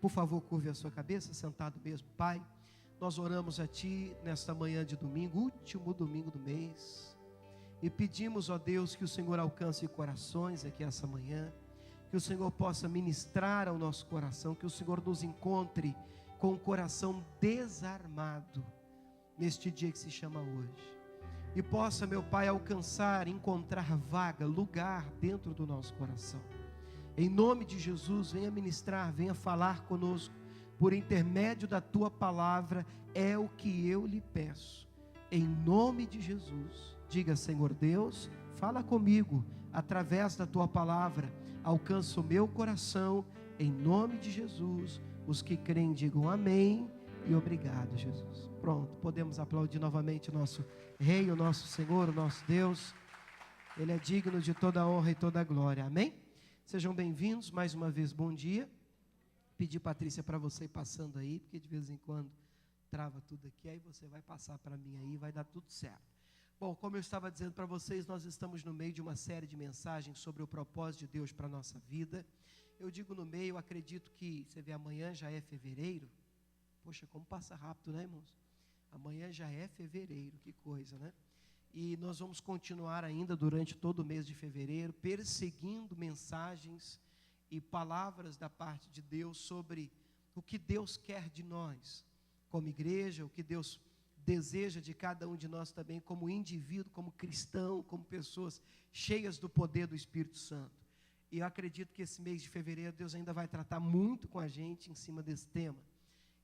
Por favor, curve a sua cabeça, sentado mesmo. Pai, nós oramos a Ti nesta manhã de domingo, último domingo do mês. E pedimos, ó Deus, que o Senhor alcance corações aqui essa manhã. Que o Senhor possa ministrar ao nosso coração. Que o Senhor nos encontre com o coração desarmado neste dia que se chama hoje. E possa, meu Pai, alcançar, encontrar vaga, lugar dentro do nosso coração. Em nome de Jesus, venha ministrar, venha falar conosco, por intermédio da Tua palavra, é o que eu lhe peço. Em nome de Jesus, diga: Senhor Deus, fala comigo, através da Tua palavra, alcança o meu coração, em nome de Jesus. Os que creem digam amém e obrigado, Jesus. Pronto, podemos aplaudir novamente o nosso Rei, o nosso Senhor, o nosso Deus. Ele é digno de toda a honra e toda a glória, amém? Sejam bem-vindos, mais uma vez, bom dia. Pedi, Patrícia, para você ir passando aí, porque de vez em quando trava tudo aqui, aí você vai passar para mim aí, vai dar tudo certo. Bom, como eu estava dizendo para vocês, nós estamos no meio de uma série de mensagens sobre o propósito de Deus para a nossa vida. Eu digo no meio, eu acredito que, você vê, amanhã já é fevereiro. Poxa, como passa rápido, né, irmãos? Amanhã já é fevereiro, que coisa, né? E nós vamos continuar ainda durante todo o mês de fevereiro, perseguindo mensagens e palavras da parte de Deus sobre o que Deus quer de nós, como igreja, o que Deus deseja de cada um de nós também, como indivíduo, como cristão, como pessoas cheias do poder do Espírito Santo. E eu acredito que esse mês de fevereiro, Deus ainda vai tratar muito com a gente em cima desse tema.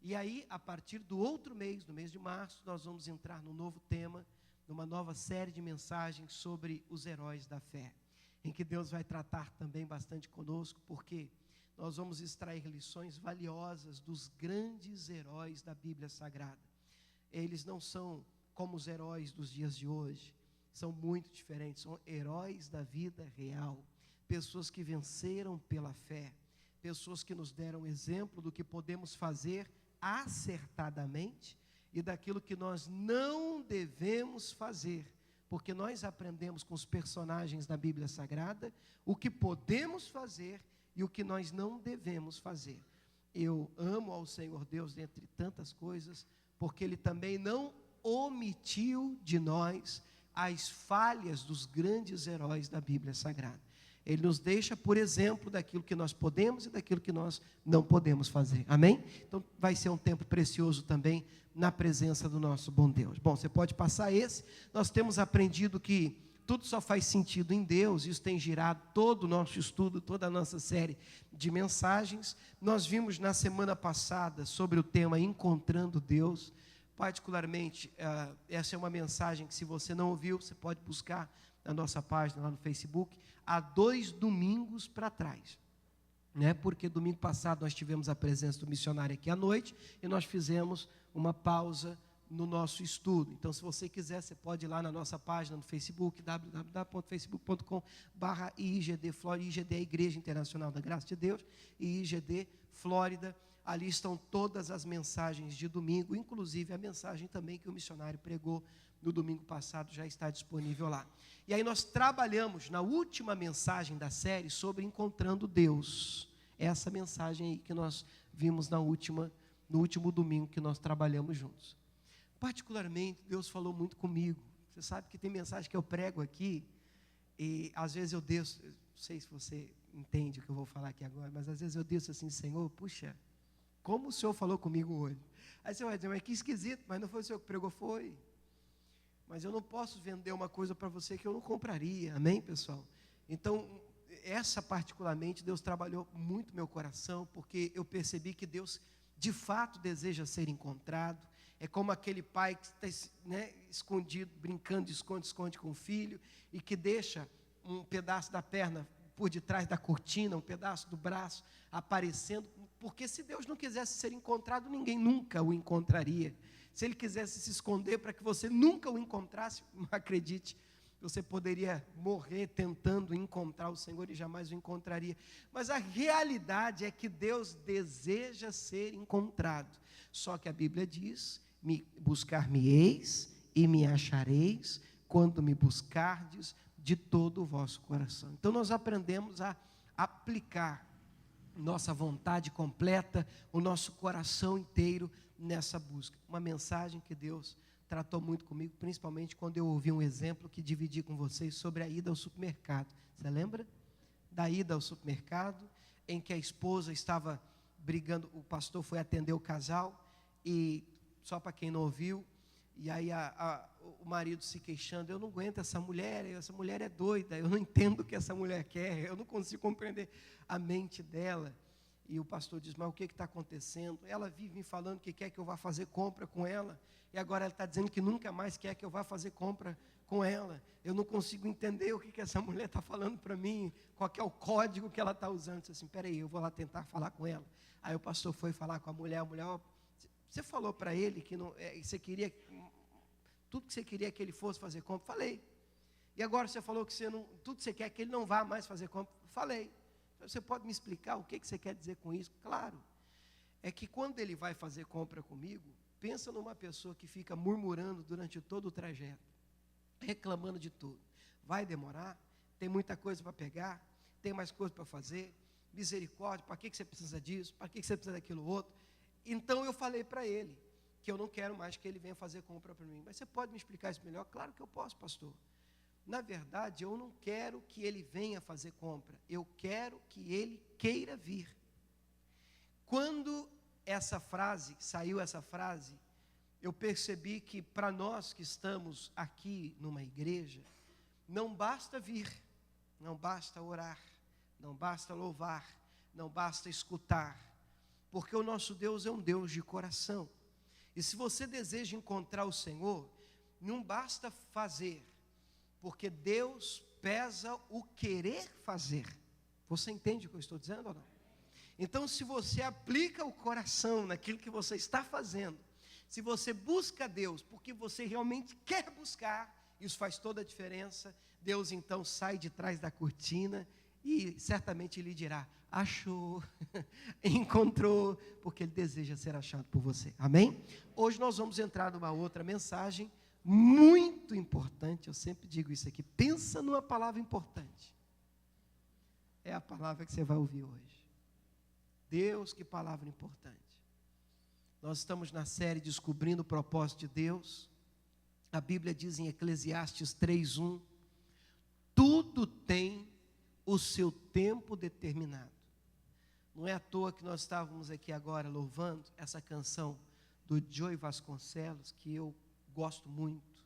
E aí, a partir do outro mês, no mês de março, nós vamos entrar num novo tema, numa nova série de mensagens sobre os heróis da fé, em que Deus vai tratar também bastante conosco, porque nós vamos extrair lições valiosas dos grandes heróis da Bíblia Sagrada. Eles não são como os heróis dos dias de hoje, são muito diferentes, são heróis da vida real, pessoas que venceram pela fé, pessoas que nos deram exemplo do que podemos fazer acertadamente e daquilo que nós não devemos fazer, porque nós aprendemos com os personagens da Bíblia Sagrada o que podemos fazer e o que nós não devemos fazer. Eu amo ao Senhor Deus dentre tantas coisas, porque Ele também não omitiu de nós as falhas dos grandes heróis da Bíblia Sagrada. Ele nos deixa, por exemplo, daquilo que nós podemos e daquilo que nós não podemos fazer, amém? Então vai ser um tempo precioso também na presença do nosso bom Deus. Bom, você pode passar esse. Nós temos aprendido que tudo só faz sentido em Deus. Isso tem girado todo o nosso estudo, toda a nossa série de mensagens. Nós vimos na semana passada sobre o tema Encontrando Deus. Particularmente, essa é uma mensagem que, se você não ouviu, você pode buscar na nossa página lá no Facebook, há 2 domingos para trás, né? Porque domingo passado nós tivemos a presença do missionário aqui à noite e nós fizemos uma pausa no nosso estudo. Então, se você quiser, você pode ir lá na nossa página no Facebook, www.facebook.com/IIGD Flórida. IIGD é a Igreja Internacional da Graça de Deus, e IIGD Flórida. Ali estão todas as mensagens de domingo, inclusive a mensagem também que o missionário pregou no domingo passado, já está disponível lá. E aí nós trabalhamos na última mensagem da série sobre Encontrando Deus. Essa mensagem aí que nós vimos no último domingo que nós trabalhamos juntos. Particularmente, Deus falou muito comigo. Você sabe que tem mensagem que eu prego aqui, e às vezes eu desço, não sei se você entende o que eu vou falar aqui agora, mas às vezes eu desço assim: Senhor, puxa, como o Senhor falou comigo hoje? Aí você vai dizer: mas que esquisito, mas não foi o Senhor que pregou? Foi. Mas eu não posso vender uma coisa para você que eu não compraria, amém, pessoal? Então, essa particularmente, Deus trabalhou muito meu coração, porque eu percebi que Deus, de fato, deseja ser encontrado. É como aquele pai que está, né, escondido, brincando de esconde-esconde com o filho, e que deixa um pedaço da perna por detrás da cortina, um pedaço do braço aparecendo, porque se Deus não quisesse ser encontrado, ninguém nunca o encontraria. Se Ele quisesse se esconder para que você nunca o encontrasse, acredite, você poderia morrer tentando encontrar o Senhor e jamais o encontraria. Mas a realidade é que Deus deseja ser encontrado. Só que a Bíblia diz: buscar-me-eis e me achareis, quando me buscardes de todo o vosso coração. Então nós aprendemos a aplicar nossa vontade completa, o nosso coração inteiro nessa busca. Uma mensagem que Deus tratou muito comigo, principalmente quando eu ouvi um exemplo que dividi com vocês sobre a ida ao supermercado. Você lembra? Da ida ao supermercado, em que a esposa estava brigando, o pastor foi atender o casal, e só para quem não ouviu, e aí o marido se queixando, eu não aguento essa mulher é doida, eu não entendo o que essa mulher quer, eu não consigo compreender a mente dela. E o pastor diz, mas o que está acontecendo? Ela vive me falando que quer que eu vá fazer compra com ela, e agora ela está dizendo que nunca mais quer que eu vá fazer compra com ela. Eu não consigo entender o que essa mulher está falando para mim, qual que é o código que ela está usando. Eu disse assim, peraí, eu vou lá tentar falar com ela. Aí o pastor foi falar com a mulher, ó, você falou para ele que não, você queria, tudo que você queria que ele fosse fazer compra? Falei. E agora você falou que tudo que você quer que ele não vá mais fazer compra? Falei. Você pode me explicar o que você quer dizer com isso? Claro, é que quando ele vai fazer compra comigo, pensa numa pessoa que fica murmurando durante todo o trajeto, reclamando de tudo. Vai demorar, tem muita coisa para pegar, tem mais coisa para fazer, misericórdia, para que você precisa disso, para que você precisa daquilo outro. Então eu falei para ele, que eu não quero mais que ele venha fazer compra para mim. Mas você pode me explicar isso melhor? Claro que eu posso, pastor. Na verdade, eu não quero que ele venha fazer compra, eu quero que ele queira vir. Quando saiu essa frase, eu percebi que para nós que estamos aqui numa igreja, não basta vir, não basta orar, não basta louvar, não basta escutar, porque o nosso Deus é um Deus de coração. E se você deseja encontrar o Senhor, não basta fazer, porque Deus pesa o querer fazer. Você entende o que eu estou dizendo ou não? Então, se você aplica o coração naquilo que você está fazendo, se você busca Deus porque você realmente quer buscar, isso faz toda a diferença. Deus então sai de trás da cortina e certamente lhe dirá, achou, encontrou, porque Ele deseja ser achado por você. Amém? Hoje nós vamos entrar numa outra mensagem muito importante. Eu sempre digo isso aqui, pensa numa palavra importante, é a palavra que você vai ouvir hoje. Deus, que palavra importante. Nós estamos na série Descobrindo o Propósito de Deus. A Bíblia diz em Eclesiastes 3:1, tudo tem o seu tempo determinado. Não é à toa que nós estávamos aqui agora louvando essa canção do Joey Vasconcelos, que eu gosto muito,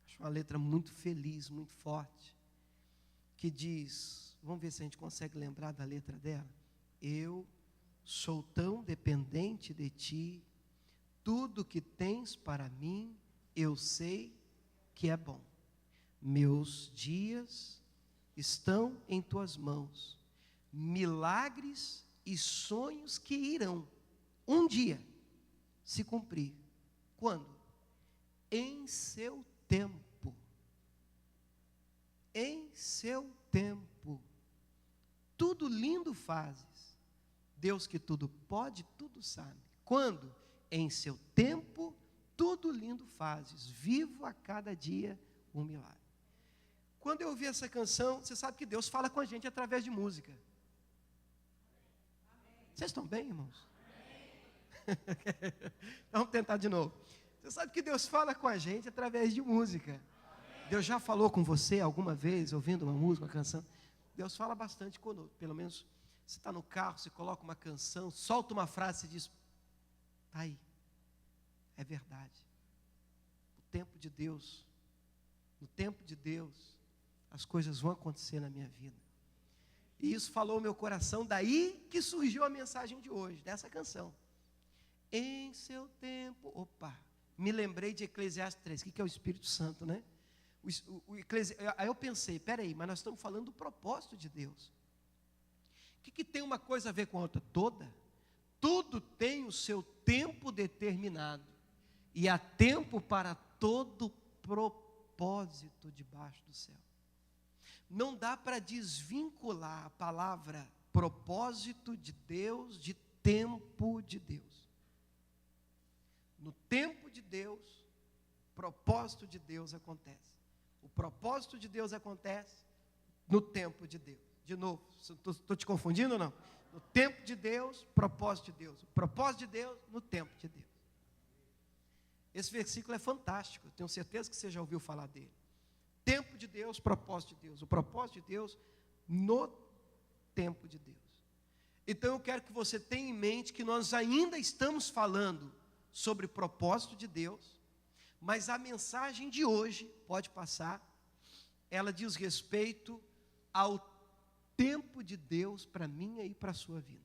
acho uma letra muito feliz, muito forte, que diz, vamos ver se a gente consegue lembrar da letra dela, eu sou tão dependente de ti, tudo que tens para mim, eu sei que é bom, meus dias estão em tuas mãos, milagres e sonhos que irão um dia se cumprir. Quando? Em seu tempo. Em seu tempo. Tudo lindo fazes. Deus que tudo pode, tudo sabe. Quando? Em seu tempo, tudo lindo fazes. Vivo a cada dia um milagre. Quando eu ouvi essa canção, você sabe que Deus fala com a gente através de música. Vocês estão bem, irmãos? Vamos tentar de novo. Você sabe que Deus fala com a gente através de música. Deus já falou com você alguma vez, ouvindo uma música, uma canção? Deus fala bastante conosco. Pelo menos, você está no carro, você coloca uma canção, solta uma frase e diz, está aí. É verdade. O tempo de Deus, no tempo de Deus, as coisas vão acontecer na minha vida. E isso falou o meu coração, daí que surgiu a mensagem de hoje, dessa canção. Em seu tempo, me lembrei de Eclesiastes 3, que é o Espírito Santo, né? Aí eu pensei, peraí, mas nós estamos falando do propósito de Deus. O que tem uma coisa a ver com a outra? Tudo tem o seu tempo determinado, e há tempo para todo propósito debaixo do céu. Não dá para desvincular a palavra propósito de Deus de tempo de Deus. No tempo de Deus, o propósito de Deus acontece. O propósito de Deus acontece no tempo de Deus. De novo, estou te confundindo ou não? No tempo de Deus, propósito de Deus. O propósito de Deus, no tempo de Deus. Esse versículo é fantástico, eu tenho certeza que você já ouviu falar dele. Tempo de Deus, propósito de Deus. O propósito de Deus no tempo de Deus. Então eu quero que você tenha em mente que nós ainda estamos falando sobre o propósito de Deus, mas a mensagem de hoje, pode passar, ela diz respeito ao tempo de Deus para mim e para a sua vida.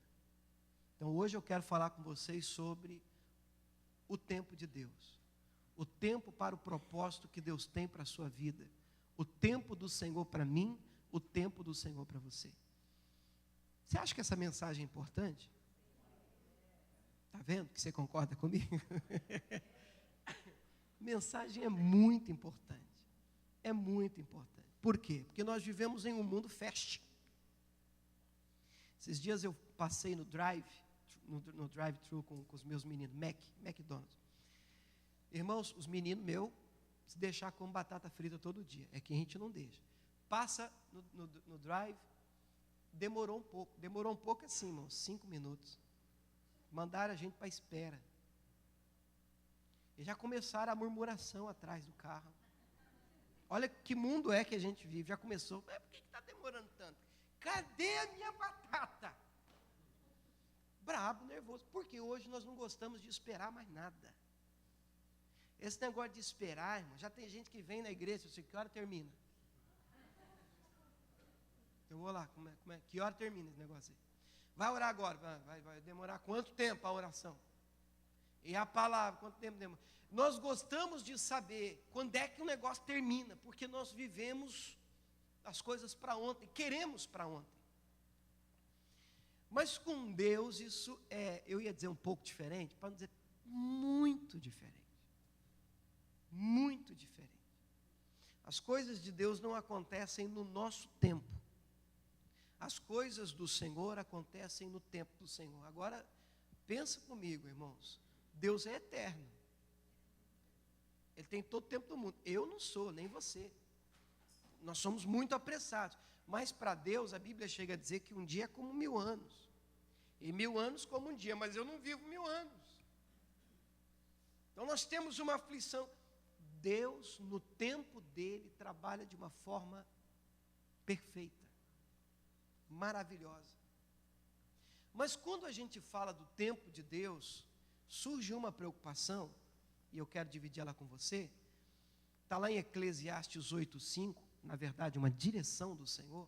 Então hoje eu quero falar com vocês sobre o tempo de Deus. O tempo para o propósito que Deus tem para a sua vida. O tempo do Senhor para mim, o tempo do Senhor para você. Você acha que essa mensagem é importante? Está vendo que você concorda comigo? Mensagem é muito importante. É muito importante. Por quê? Porque nós vivemos em um mundo fast. Esses dias eu passei no drive-thru com os meus meninos, McDonald's. Irmãos, os meninos meus, se deixar com batata frita todo dia. É que a gente não deixa. Passa no drive, demorou um pouco assim, irmãos, 5 minutos. Mandaram a gente para a espera. E já começaram a murmuração atrás do carro. Olha que mundo é que a gente vive. Já começou. Mas por que está demorando tanto? Cadê a minha batata? Brabo, nervoso. Porque hoje nós não gostamos de esperar mais nada. Esse negócio de esperar, irmão, já tem gente que vem na igreja, eu sei que hora termina. Eu vou lá, que hora termina esse negócio aí? Vai orar agora, vai demorar quanto tempo a oração? E a palavra, quanto tempo demora? Nós gostamos de saber quando é que o negócio termina, porque nós vivemos as coisas para ontem, queremos para ontem. Mas com Deus isso é, eu ia dizer um pouco diferente, para não dizer muito diferente. Muito diferente. As coisas de Deus não acontecem no nosso tempo. As coisas do Senhor acontecem no tempo do Senhor. Agora, pensa comigo, irmãos. Deus é eterno. Ele tem todo o tempo do mundo. Eu não sou, nem você. Nós somos muito apressados. Mas para Deus, a Bíblia chega a dizer que um dia é como 1000 anos. E 1000 anos como um dia. Mas eu não vivo 1000 anos. Então nós temos uma aflição. Deus, no tempo dele, trabalha de uma forma perfeita, maravilhosa. Mas quando a gente fala do tempo de Deus, surge uma preocupação, e eu quero dividir ela com você. Está lá em Eclesiastes 8:5, na verdade, uma direção do Senhor.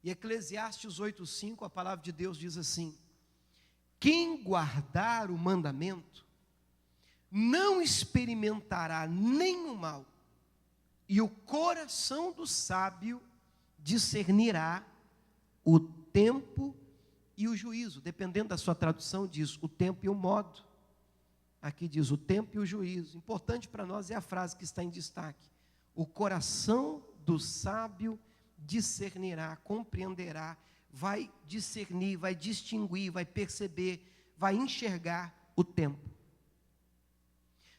E Eclesiastes 8:5, a palavra de Deus diz assim: quem guardar o mandamento, não experimentará nenhum mal, e o coração do sábio discernirá o tempo e o juízo. Dependendo da sua tradução, diz o tempo e o modo. Aqui diz o tempo e o juízo. Importante para nós é a frase que está em destaque: o coração do sábio discernirá, compreenderá, vai discernir, vai distinguir, vai perceber, vai enxergar o tempo.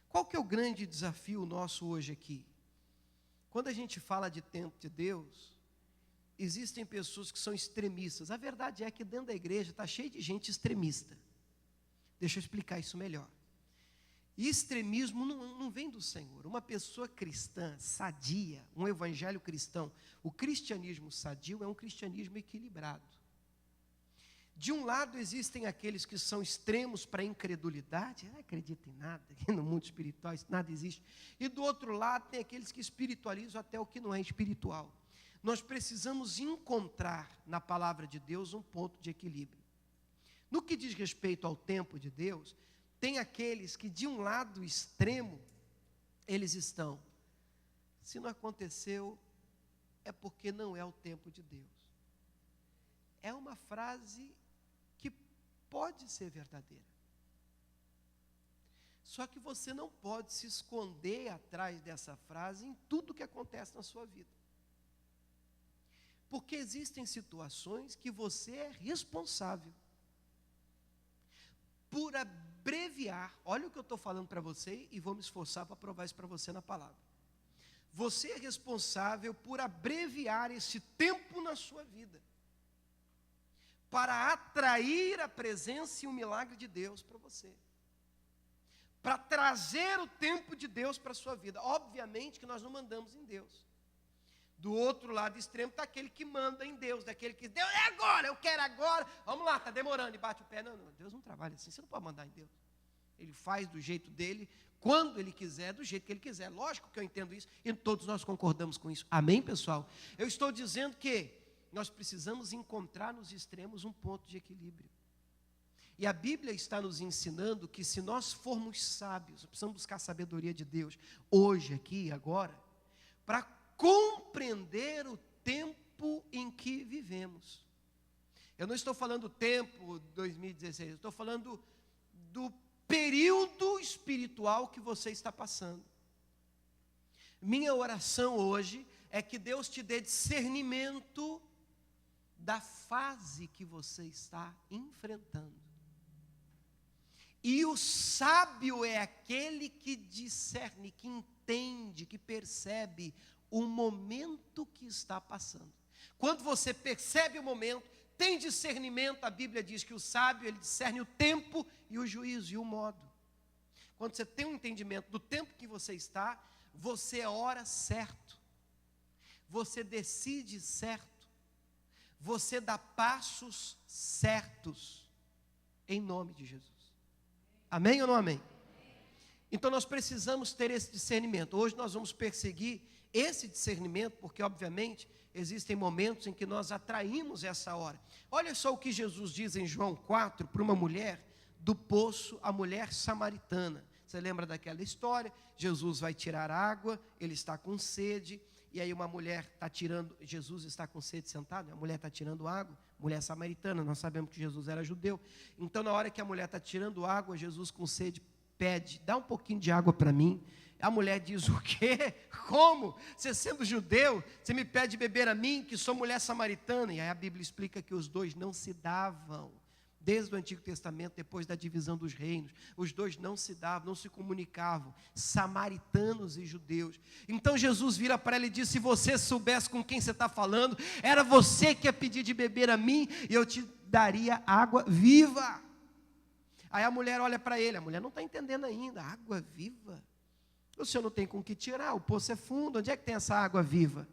Qual que é o grande desafio nosso hoje aqui? Quando a gente fala de tempo de Deus, existem pessoas que são extremistas. A verdade é que dentro da igreja está cheio de gente extremista. Deixa eu explicar isso melhor. E extremismo não vem do Senhor. Uma pessoa cristã, sadia, um evangelho cristão, o cristianismo sadio é um cristianismo equilibrado. De um lado existem aqueles que são extremos para a incredulidade, não acredita em nada, que no mundo espiritual isso nada existe. E do outro lado tem aqueles que espiritualizam até o que não é espiritual. Nós precisamos encontrar na palavra de Deus um ponto de equilíbrio. No que diz respeito ao tempo de Deus, tem aqueles que de um lado extremo, eles estão. Se não aconteceu, é porque não é o tempo de Deus. É uma frase que pode ser verdadeira. Só que você não pode se esconder atrás dessa frase em tudo que acontece na sua vida. Porque existem situações que você é responsável por abreviar. Olha o que eu estou falando para você e vou me esforçar para provar isso para você na palavra. Você é responsável por abreviar esse tempo na sua vida. para atrair a presença e o milagre de Deus para você, para trazer o tempo de Deus para a sua vida. Obviamente que nós não mandamos em Deus. Do outro lado extremo está aquele que manda em Deus, daquele que Deus é agora, eu quero agora, vamos lá, está demorando, e bate o pé. Não, Deus não trabalha assim, você não pode mandar em Deus. Ele faz do jeito dele, quando ele quiser, do jeito que ele quiser. Lógico que eu entendo isso, e todos nós concordamos com isso. Amém, pessoal? Eu estou dizendo que nós precisamos encontrar nos extremos um ponto de equilíbrio. E a Bíblia está nos ensinando que se nós formos sábios, precisamos buscar a sabedoria de Deus, hoje, aqui, agora, para compreender o tempo em que vivemos. Eu não estou falando tempo 2016, eu estou falando do período espiritual que você está passando. Minha oração hoje é que Deus te dê discernimento da fase que você está enfrentando. E o sábio é aquele que discerne, que entende, que percebe o momento que está passando. Quando você percebe o momento, tem discernimento, a Bíblia diz que o sábio, ele discerne o tempo e o juízo e o modo. Quando você tem um entendimento do tempo que você está, você ora certo, você decide certo, você dá passos certos, em nome de Jesus. Amém ou não amém? Então nós precisamos ter esse discernimento. Hoje nós vamos perseguir esse discernimento, porque obviamente existem momentos em que nós atraímos essa hora. Olha só o que Jesus diz em João 4 para uma mulher do poço, a mulher samaritana. Você lembra daquela história? Jesus vai tirar água, ele está com sede, e aí uma mulher está tirando, Jesus está com sede sentado, a mulher está tirando água, mulher samaritana, nós sabemos que Jesus era judeu. Então na hora que a mulher está tirando água, Jesus com sede pede, dá um pouquinho de água para mim. A mulher diz, o quê? Como? Você sendo judeu, você me pede beber a mim, que sou mulher samaritana? E aí a Bíblia explica que os dois não se davam. Desde o Antigo Testamento, depois da divisão dos reinos, os dois não se davam, não se comunicavam, samaritanos e judeus. Então Jesus vira para ela e diz, se você soubesse com quem você está falando, era você que ia pedir de beber a mim, e eu te daria água viva. Aí a mulher olha para ele, a mulher não está entendendo ainda, água viva? O senhor não tem com que tirar, o poço é fundo, onde é que tem essa água viva?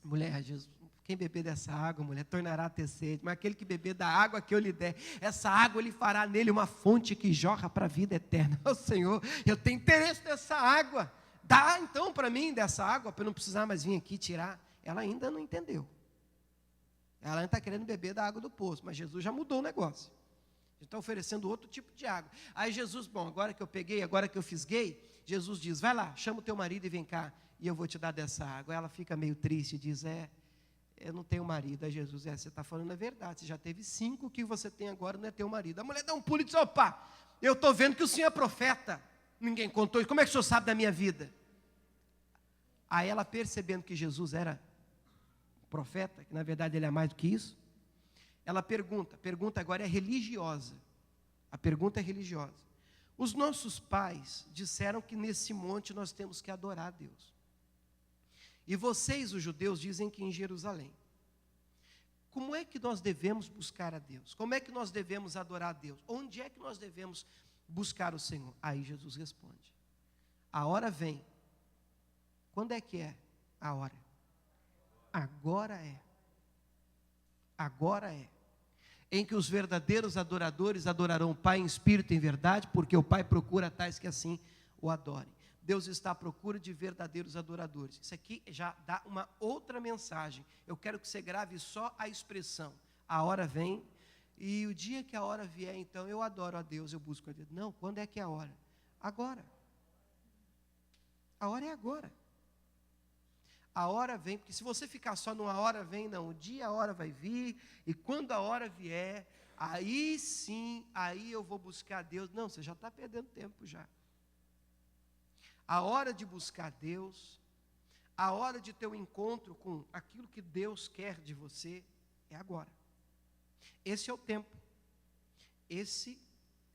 Mulher, Jesus, quem beber dessa água, mulher, tornará a ter sede, mas aquele que beber da água que eu lhe der, essa água lhe fará nele uma fonte que jorra para a vida eterna. Ô Senhor, eu tenho interesse nessa água, dá então para mim dessa água, para eu não precisar mais vir aqui tirar. Ela ainda não entendeu, ela ainda está querendo beber da água do poço, mas Jesus já mudou o negócio, está oferecendo outro tipo de água. Aí Jesus, bom, agora que eu peguei, agora que eu fisguei, Jesus diz, vai lá, chama o teu marido e vem cá, e eu vou te dar dessa água. Ela fica meio triste e diz, eu não tenho marido. Aí Jesus, você está falando a verdade, você já teve 5, o que você tem agora não é teu marido. A mulher dá um pulo e diz, opa, eu estou vendo que o senhor é profeta, ninguém contou isso, como é que o senhor sabe da minha vida? Aí ela, percebendo que Jesus era profeta, que na verdade ele é mais do que isso, ela pergunta, a pergunta agora é religiosa, a pergunta é religiosa. Os nossos pais disseram que nesse monte nós temos que adorar a Deus. E vocês, os judeus, dizem que em Jerusalém. Como é que nós devemos buscar a Deus? Como é que nós devemos adorar a Deus? Onde é que nós devemos buscar o Senhor? Aí Jesus responde, a hora vem. Quando é que é a hora? Agora é. Agora é. Em que os verdadeiros adoradores adorarão o Pai em espírito e em verdade, porque o Pai procura tais que assim o adorem. Deus está à procura de verdadeiros adoradores. Isso aqui já dá uma outra mensagem. Eu quero que você grave só a expressão. A hora vem, e o dia que a hora vier, então eu adoro a Deus, eu busco a Deus. Não, quando é que é a hora? Agora. A hora é agora. A hora vem, porque se você ficar só numa hora vem, não, o dia a hora vai vir, e quando a hora vier, aí sim, aí eu vou buscar Deus. Não, você já está perdendo tempo já. A hora de buscar Deus, a hora de ter um encontro com aquilo que Deus quer de você, é agora. Esse é o tempo, esse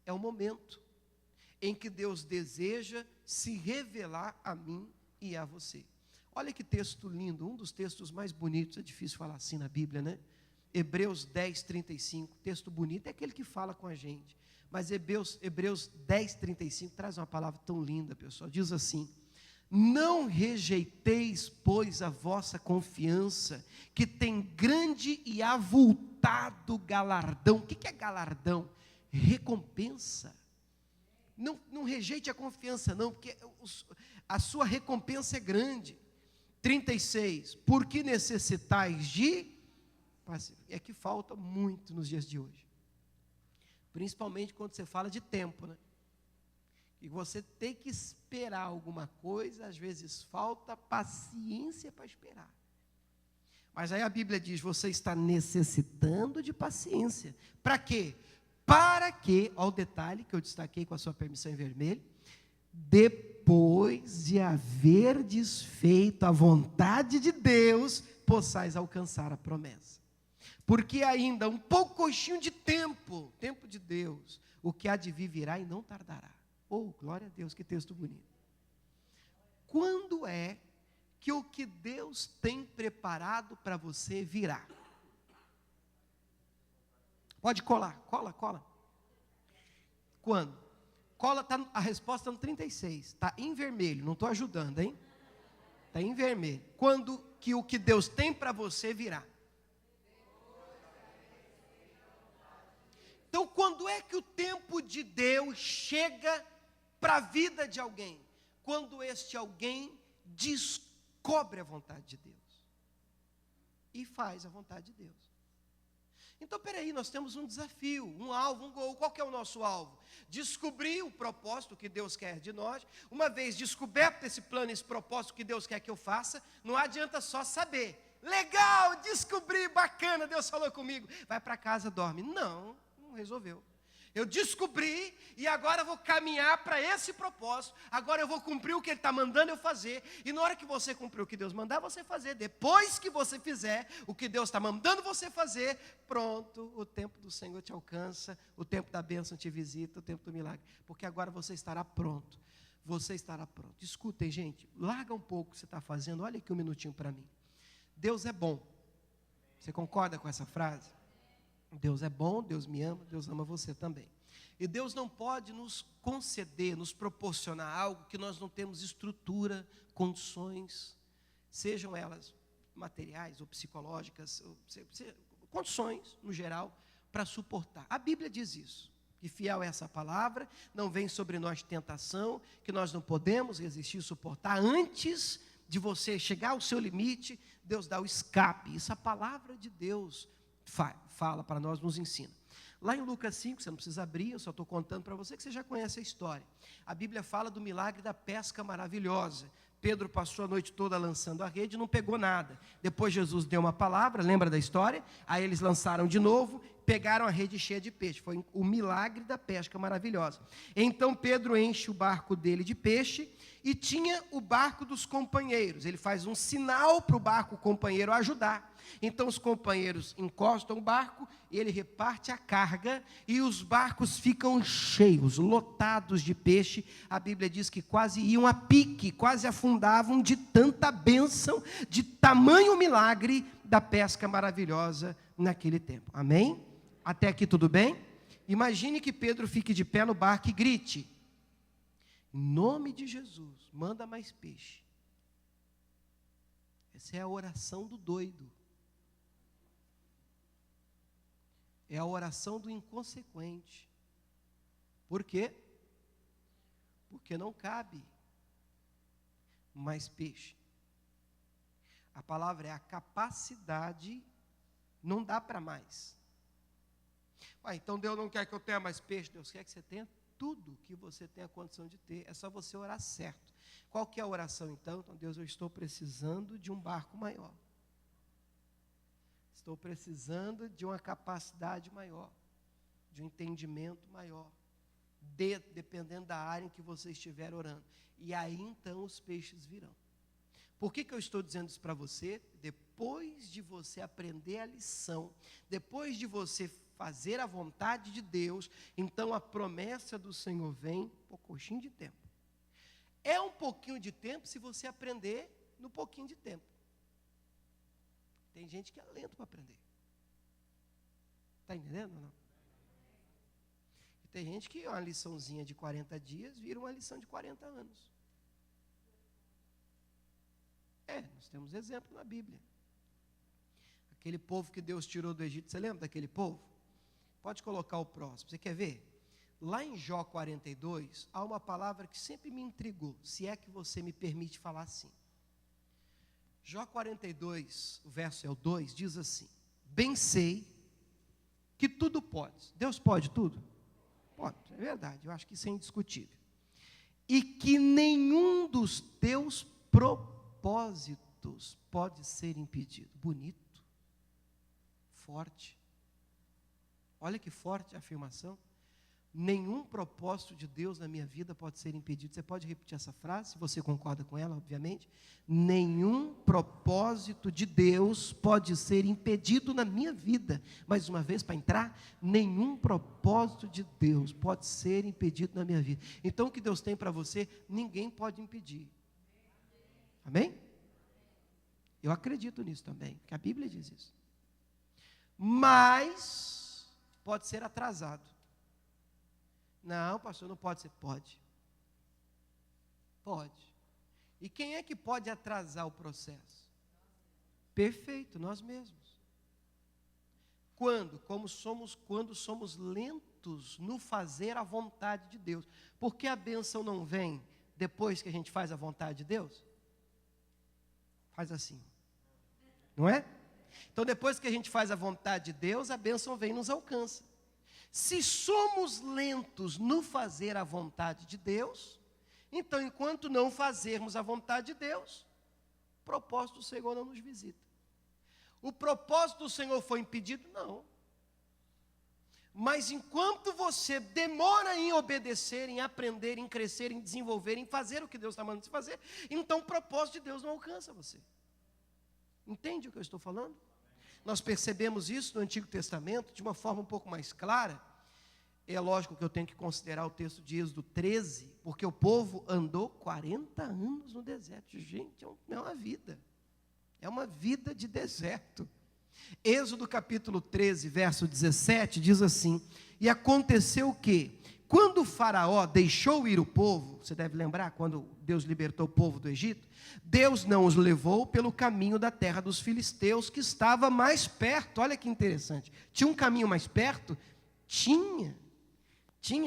é o momento em que Deus deseja se revelar a mim e a você. Olha que texto lindo, um dos textos mais bonitos, é difícil falar assim na Bíblia, né? Hebreus 10, 35, texto bonito, é aquele que fala com a gente. Mas Hebreus 10, 35 traz uma palavra tão linda, pessoal. Diz assim: não rejeiteis, pois, a vossa confiança, que tem grande e avultado galardão. O que é galardão? Recompensa. Não rejeite a confiança, não, porque a sua recompensa é grande. 36, porque necessitais de paciência. É que falta muito nos dias de hoje. Principalmente quando você fala de tempo, né? E você tem que esperar alguma coisa, às vezes falta paciência para esperar. Mas aí a Bíblia diz, você está necessitando de paciência. Para quê? Para que, olha o detalhe que eu destaquei com a sua permissão em vermelho, depois de haver desfeito a vontade de Deus, possais alcançar a promessa. Porque ainda um pouquinho de tempo de Deus, o que há de vir virá e não tardará. Oh, glória a Deus, que texto bonito. Quando é que o que Deus tem preparado para você virá? Pode colar, cola. Quando? Cola, a resposta está no 36, está em vermelho, não estou ajudando, hein? Está em vermelho. Quando que o que Deus tem para você virá? Então, quando é que o tempo de Deus chega para a vida de alguém? Quando este alguém descobre a vontade de Deus e faz a vontade de Deus. Então, peraí, nós temos um desafio, um alvo, um gol. Qual que é o nosso alvo? Descobrir o propósito que Deus quer de nós. Uma vez descoberto esse plano, esse propósito que Deus quer que eu faça, não adianta só saber. Legal, descobri, bacana, Deus falou comigo. Vai para casa, dorme. Não resolveu. Eu descobri e agora vou caminhar para esse propósito. Agora eu vou cumprir o que Ele está mandando eu fazer. E na hora que você cumprir o que Deus mandar você fazer, depois que você fizer o que Deus está mandando você fazer, pronto, o tempo do Senhor te alcança, o tempo da bênção te visita, o tempo do milagre. Porque agora você estará pronto. Você estará pronto. Escutem, gente, larga um pouco o que você está fazendo. Olha aqui um minutinho para mim. Deus é bom. Você concorda com essa frase? Deus é bom, Deus me ama, Deus ama você também. E Deus não pode nos conceder, nos proporcionar algo que nós não temos estrutura, condições, sejam elas materiais ou psicológicas, condições, no geral, para suportar. A Bíblia diz isso, que fiel é essa palavra, não vem sobre nós tentação, que nós não podemos resistir, suportar. Antes de você chegar ao seu limite, Deus dá o escape. Isso a palavra de Deus fala para nós, nos ensina. Lá em Lucas 5, você não precisa abrir, eu só estou contando para você que você já conhece a história. A Bíblia fala do milagre da pesca maravilhosa. Pedro passou a noite toda lançando a rede e não pegou nada. Depois Jesus deu uma palavra, lembra da história? Aí eles lançaram de novo, pegaram a rede cheia de peixe. Foi o milagre da pesca maravilhosa. Então Pedro enche o barco dele de peixe e tinha o barco dos companheiros. Ele faz um sinal para o barco companheiro ajudar. Então os companheiros encostam o barco, ele reparte a carga e os barcos ficam cheios, lotados de peixe. A Bíblia diz que quase iam a pique, quase afundavam de tanta bênção, de tamanho milagre da pesca maravilhosa naquele tempo. Amém? Até aqui tudo bem? Imagine que Pedro fique de pé no barco e grite: em nome de Jesus, manda mais peixe. Essa é a oração do doido. É a oração do inconsequente. Por quê? Porque não cabe mais peixe. A palavra é a capacidade, não dá para mais. Então Deus não quer que eu tenha mais peixe, Deus quer que você tenha tudo que você tem a condição de ter. É só você orar certo. Qual que é a oração então? Então, Deus, eu estou precisando de um barco maior. Estou precisando de uma capacidade maior, de um entendimento maior, dependendo da área em que você estiver orando. E aí então os peixes virão. Por que eu estou dizendo isso para você? Depois de você aprender a lição, depois de você fazer a vontade de Deus, então a promessa do Senhor vem por pouquinho de tempo. É um pouquinho de tempo se você aprender no pouquinho de tempo. Tem gente que é lento para aprender. Está entendendo ou não? E tem gente que uma liçãozinha de 40 dias vira uma lição de 40 anos. Nós temos exemplo na Bíblia. Aquele povo que Deus tirou do Egito, você lembra daquele povo? Pode colocar o próximo, você quer ver? Lá em Jó 42, há uma palavra que sempre me intrigou, se é que você me permite falar assim. Jó 42, o verso é o 2, diz assim: bem sei que tudo pode. Deus pode tudo? Pode, é verdade, eu acho que isso é indiscutível. E que nenhum dos teus propósitos pode ser impedido. Bonito, forte. Olha que forte a afirmação. Nenhum propósito de Deus na minha vida pode ser impedido. Você pode repetir essa frase, se você concorda com ela, obviamente. Nenhum propósito de Deus pode ser impedido na minha vida. Mais uma vez, para entrar, nenhum propósito de Deus pode ser impedido na minha vida. Então, o que Deus tem para você, ninguém pode impedir. Amém? Eu acredito nisso também, porque a Bíblia diz isso. Mas pode ser atrasado. Não, pastor, não pode ser. Pode. Pode. E quem é que pode atrasar o processo? Perfeito, nós mesmos. Quando? Quando somos lentos no fazer a vontade de Deus. Por que a bênção não vem depois que a gente faz a vontade de Deus? Faz assim. Não é? Então, depois que a gente faz a vontade de Deus, a bênção vem e nos alcança. Se somos lentos no fazer a vontade de Deus, então, enquanto não fazermos a vontade de Deus, o propósito do Senhor não nos visita. O propósito do Senhor foi impedido? Não. Mas enquanto você demora em obedecer, em aprender, em crescer, em desenvolver, em fazer o que Deus está mandando você fazer, então o propósito de Deus não alcança você. Entende o que eu estou falando? Nós percebemos isso no Antigo Testamento de uma forma um pouco mais clara. É lógico que eu tenho que considerar o texto de Êxodo 13, porque o povo andou 40 anos no deserto. Gente, é uma vida. É uma vida de deserto. Êxodo capítulo 13, verso 17, diz assim: e aconteceu o quê? Quando o faraó deixou ir o povo, você deve lembrar, quando Deus libertou o povo do Egito, Deus não os levou pelo caminho da terra dos filisteus, que estava mais perto. Olha que interessante. Tinha um caminho mais perto? Tinha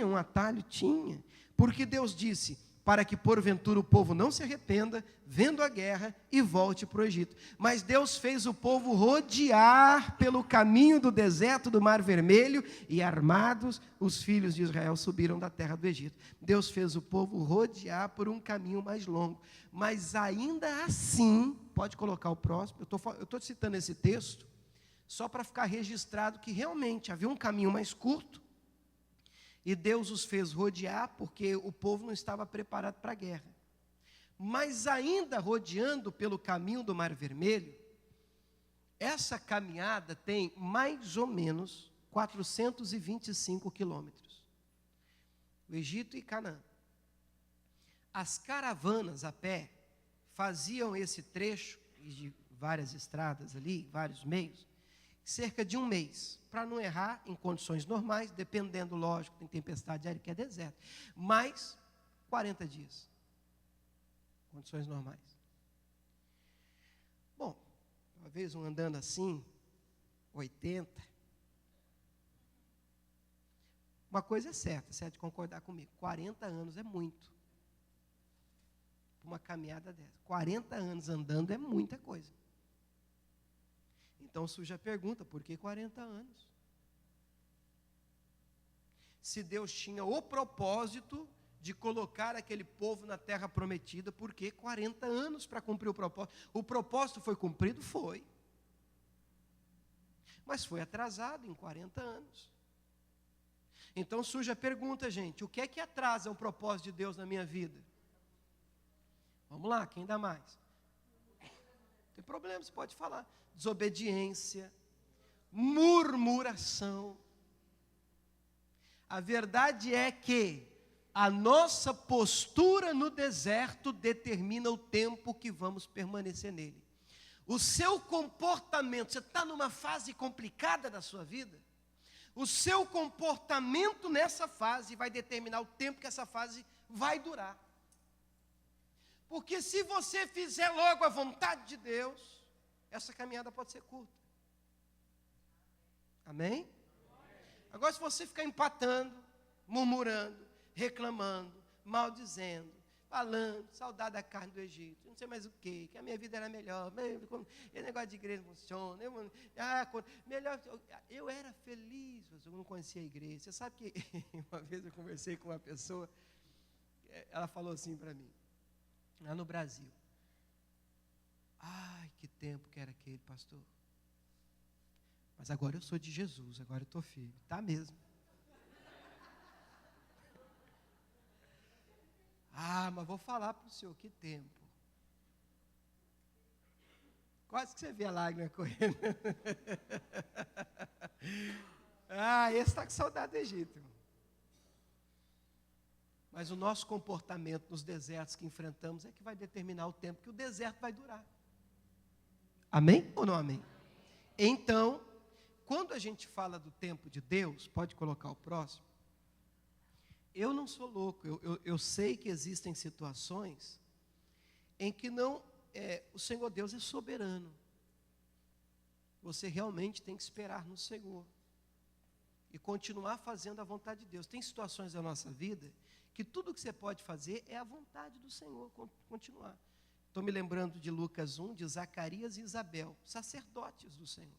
um atalho? Tinha. Porque Deus disse, para que porventura o povo não se arrependa, vendo a guerra, e volte para o Egito. Mas Deus fez o povo rodear pelo caminho do deserto do Mar Vermelho, e armados, os filhos de Israel subiram da terra do Egito. Deus fez o povo rodear por um caminho mais longo. Mas ainda assim, pode colocar o próximo, eu estou citando esse texto, só para ficar registrado que realmente havia um caminho mais curto, e Deus os fez rodear, porque o povo não estava preparado para a guerra. Mas ainda rodeando pelo caminho do Mar Vermelho, essa caminhada tem mais ou menos 425 quilômetros. O Egito e Canaã. As caravanas a pé faziam esse trecho, de várias estradas ali, vários meios, cerca de um mês, para não errar em condições normais, dependendo, lógico, tem tempestade aérea, que é deserto, mas 40 dias, condições normais. Bom, uma vez um andando assim, 80, uma coisa é certa, você há de concordar comigo, 40 anos é muito, uma caminhada dessa, 40 anos andando é muita coisa. Então surge a pergunta, por que 40 anos? Se Deus tinha o propósito de colocar aquele povo na terra prometida, por que 40 anos para cumprir o propósito? O propósito foi cumprido? Foi. Mas foi atrasado em 40 anos. Então surge a pergunta, gente, o que é que atrasa o propósito de Deus na minha vida? Vamos lá, quem dá mais? Não tem problema, você pode falar. Desobediência, murmuração. A verdade é que a nossa postura no deserto determina o tempo que vamos permanecer nele. O seu comportamento, você está numa fase complicada da sua vida, O seu comportamento nessa fase vai determinar o tempo que essa fase vai durar. Porque se você fizer logo a vontade de Deus, essa caminhada pode ser curta. Amém? Agora, se você ficar empatando, murmurando, reclamando, maldizendo, falando, saudade da carne do Egito, não sei mais o que a minha vida era melhor, esse negócio de igreja não funciona, eu era feliz, eu não conhecia a igreja. Você sabe que uma vez eu conversei com uma pessoa, ela falou assim para mim, lá no Brasil, ai, que tempo que era aquele, pastor. Mas agora eu sou de Jesus, agora eu estou firme. Tá mesmo. Ah, mas vou falar para o senhor, que tempo. Quase que você vê a lágrima correndo. Ah, esse está com saudade do Egito, irmão. Mas o nosso comportamento nos desertos que enfrentamos é que vai determinar o tempo que o deserto vai durar. Amém ou não amém? Então, quando a gente fala do tempo de Deus, pode colocar o próximo, eu não sou louco, eu sei que existem situações em que o Senhor Deus é soberano. Você realmente tem que esperar no Senhor e continuar fazendo a vontade de Deus. Tem situações da nossa vida que tudo que você pode fazer é a vontade do Senhor, continuar. Estou me lembrando de Lucas 1, de Zacarias e Isabel, sacerdotes do Senhor.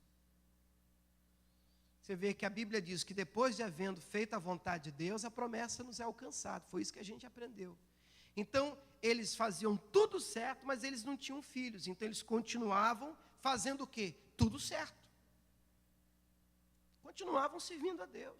Você vê que a Bíblia diz que depois de havendo feito a vontade de Deus, a promessa nos é alcançada. Foi isso que a gente aprendeu. Então, eles faziam tudo certo, mas eles não tinham filhos. Então, eles continuavam fazendo o quê? Tudo certo. Continuavam servindo a Deus.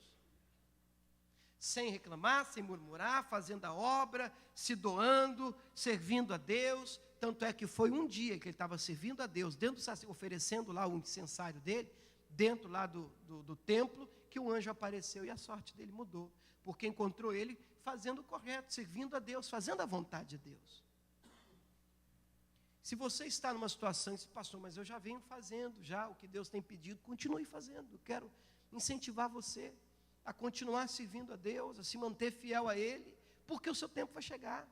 Sem reclamar, sem murmurar, fazendo a obra, se doando, servindo a Deus. Tanto é que foi um dia que ele estava servindo a Deus, oferecendo lá o incensário dele, dentro lá do templo, que o anjo apareceu e a sorte dele mudou, porque encontrou ele fazendo o correto, servindo a Deus, fazendo a vontade de Deus. Se você está numa situação e diz, pastor, mas eu já venho fazendo já o que Deus tem pedido, continue fazendo. Eu quero incentivar você a continuar servindo a Deus, a se manter fiel a Ele, porque o seu tempo vai chegar.